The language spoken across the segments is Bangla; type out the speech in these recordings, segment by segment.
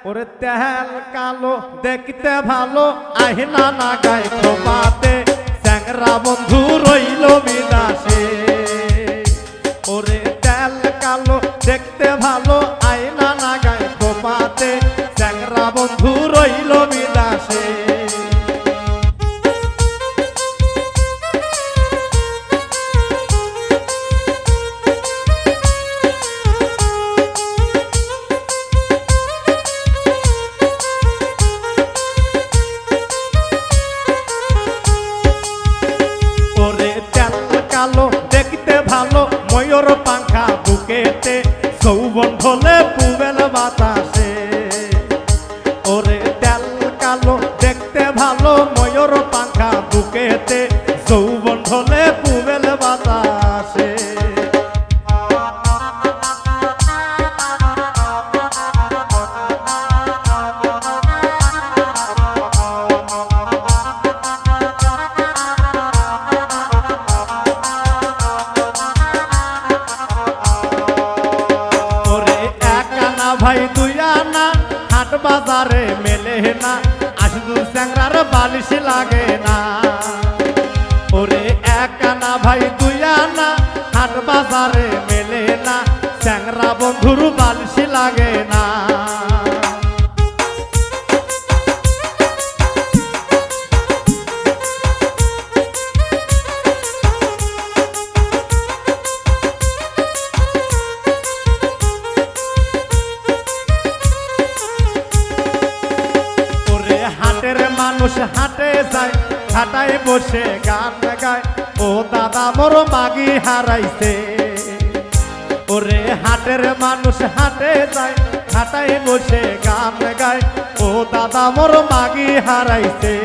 ওরে তেল কালো দেখতে ভালো আহিনা না গায় খোপাতে চ্যাংরা বন্ধু রইল বিদাসে। ওরে তেল কালো দেখতে ভালো আয়না না গায় খোপাতে চ্যাংরা বন্ধু রইল বিদাসে। দেখতে ভালো ময়ূর পাখা বুকেতে যৌবন ঢলে পুবেল বাতাসে। ওরে তেল কালো দেখতে ভালো ময়ূর পাখা বুকেতে যৌবন ঢলে পুবেল বাতাসে। ভাই দুই আনা হাট বাজারে মেলে না আশদুল চ্যাংরার বালিশ লাগে না। ওরে এক আনা ভাই দুই আনা হাট বাজারে মেলে না চ্যাংরা বন্ধুর বালিশ লাগে না। মানুষ হাটে যায় হাটায় বসে গান গায় ও দাদা মোর মাগি হারাইছে। ওরে হাটের মানুষ হাটে যায় হাটায় বসে গান গায় ও দাদা মোর মাগি হারাইছে।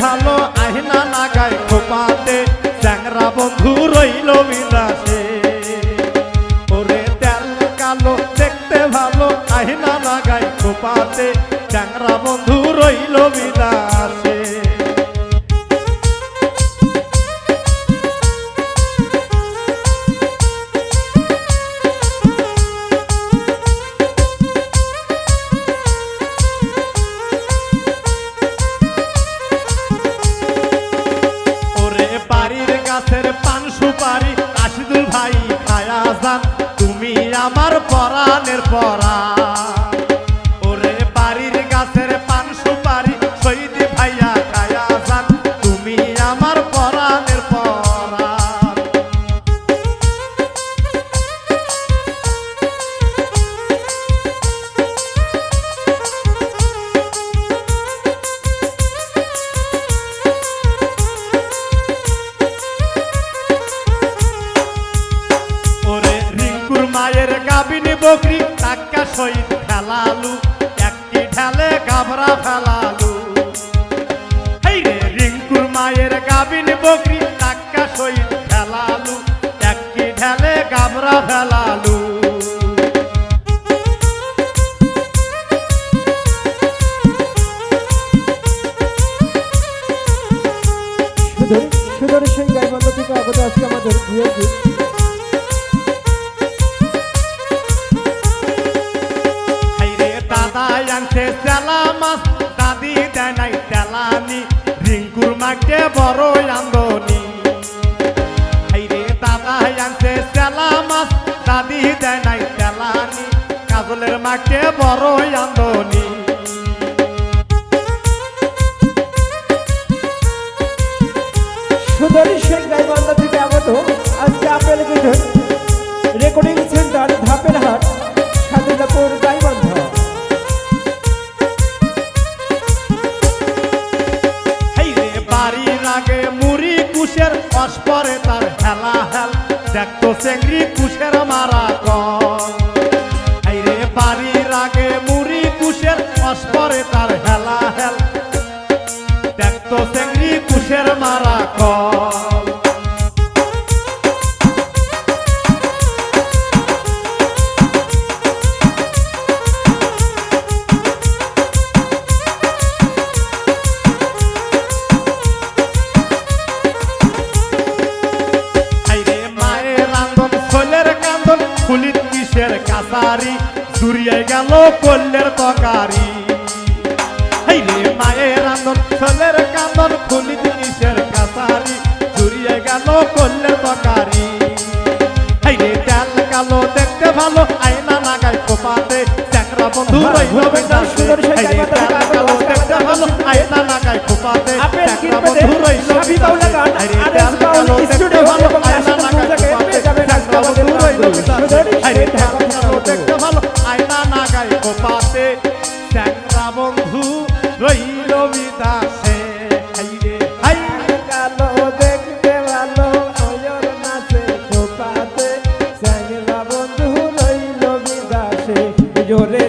ভালো আহিনা না গায় খোপাতে চ্যাংরা বন্ধু রইল বিদাসে। ওরে তেল কালো দেখতে ভালো আহিনা না গায় খোপাতে চ্যাংরা বন্ধু রইল বিদাসে। গাছের পান সুপারি আশিদুল ভাই খায়া যান তুমি আমার পরাণের পরাণ। ওরে বাড়ির গাছের পান সুপারি শহীদ ভাইয়া খায়া যান তুমি আমার পরাণের পরাণ। মায়ের গাবিনী বকরি টাকা শহীদ ফেলালু একটি ঢালে গাবরা ফেলালু। এই রে রিঙ্কুর মায়ের গাবিনী বকরি টাকা শহীদ ফেলালু একটি ঢালে গাবরা ফেলালু। সুদর্শন গাইবান্ধা থেকে আগত আজকে আমাদের তেলা মাছ দাদি দেয় নাই তেলানি রিঙ্কুর মাকে বড় আন্দনি। রে দাদা আনছে তেলা মাছ দাদি দেয় নাই তেলানি কাজলের মাকে বড় আন্দনি। সুদর্শন গাইবান্ধা থেকে আগত আজকে আপনাদের রেকর্ডিং সেন্টার ধাপের হাট সাদুল্লাপুর গাইবান্ধা। লাগে মুড়ি কুশের অস্পরে তার হেলা হেল দেখতো চেংড়ি কুশের মারা কল। রে বাড়ির আগে মুড়ি কুশের অস্পরে তার হেলা হেল দেখতো চেংড়ি কুশের মারা কল। কাতারি জুড়িয়ে গেল কল্যের তকারি হাই রে মায়ের আন্দন ছেলের কান্দন খুলি জিনিসের কাতারি জুড়িয়ে গেল কল্যের তকারি হাই রে তেল কালো দেখতে ভালো আয়না নাগায় কোপাতে চ্যাংরা বন্ধু রইল বিদাসে হাই রে তেল কালো দেখতে ভালো আয়না নাগায় কোপাতে চ্যাংরা বন্ধু রইল বিদাসে হাই রে তেল কালো দেখতে ভালো আয়না নাগায় কোপাতে চ্যাংরা বন্ধু রইল বিদাসে হাই রে তেল কালো দেখতে ভালো আয়না নাগায় কোপাতে চ্যাংরা বন্ধু রইল বিদাসে হাই রে হাই কালো দেখতে ভালো ময়ূর নাচে খোপাতে চ্যাংরা বন্ধু রইল বিদাসে জোরে